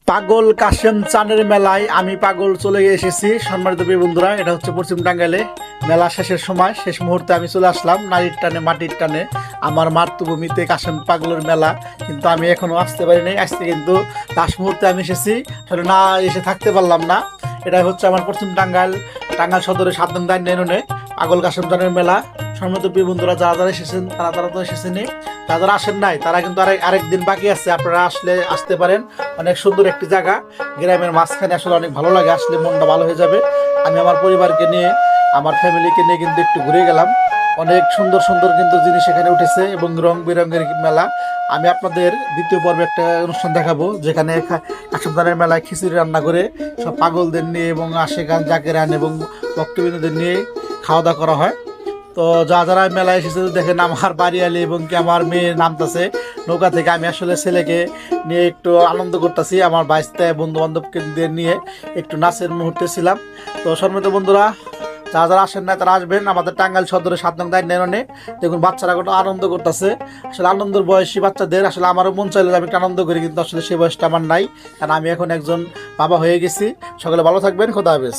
পাগল কাশেম চানের মেলায় আমি পাগল চলে এসেছি। সম্মানিত প্রিয় বন্ধুরা, এটা হচ্ছে পশ্চিম টাঙ্গাইলে মেলা শেষের সময়, শেষ মুহূর্তে আমি চলে আসলাম নারীর টানে মাটির টানে আমার মাতৃভূমিতে কাশেম পাগলের মেলা। কিন্তু আমি এখনো আসতে পারিনি, আসতে কিন্তু লাস্ট মুহূর্তে আমি এসেছি, আসলে না এসে থাকতে পারলাম না। এটা হচ্ছে আমার পশ্চিম টাঙ্গাইল সদরের 7 নং দাইনে পাগল কাশেম চানের মেলা। সম্মানিত প্রিয় বন্ধুরা, যারা যারা এসেছেন তারা তো এসেছেন, যারা যারা আসেন নাই তারা কিন্তু আরেকদিন বাকি আছে, আপনারা আসতে পারেন। অনেক সুন্দর একটি জায়গা, গ্রামের মাঝখানে, আসলে অনেক ভালো লাগে, আসলে মনটা ভালো হয়ে যাবে। আমি আমার পরিবারকে নিয়ে, আমার ফ্যামিলিকে নিয়ে কিন্তু একটু ঘুরে গেলাম। অনেক সুন্দর সুন্দর কিন্তু জিনিস এখানে উঠেছে এবং রং বেরঙের মেলা। আমি আপনাদের দ্বিতীয় পর্বে একটা অনুষ্ঠান দেখাবো, যেখানে কাশেমদানের মেলায় খিচুড়ি রান্না করে সব পাগলদের নিয়ে এবং আশেকান জাকেরান এবং ভক্তবৃন্দদের নিয়ে খাওয়া দাওয়া করা হয়। তো যারা মেলায় এসেছে দেখেন আমার বাড়িয়ালি এবং কি আমার মেয়ে নামতেছে নৌকা থেকে। আমি আসলে ছেলেকে নিয়ে একটু আনন্দ করতেছি, আমার বাইশটা বন্ধু বান্ধবকে নিয়ে একটু নাচের মুহূর্তে ছিলাম। তো সম্মানিত বন্ধুরা, যারা যারা আসেন না তারা আসবেন আমাদের টাঙ্গাইল সদরে 7 নং দাইনে। দেখুন বাচ্চারা কত আনন্দ করতেছে, আসলে আনন্দের বয়সী বাচ্চাদের, আসলে আমারও মন চাইলে আমি একটু আনন্দ করি, কিন্তু আসলে সেই বয়সটা আমার নাই, কারণ আমি এখন একজন বাবা হয়ে গেছি। সকলে ভালো থাকবেন, খোদা হাফেজ।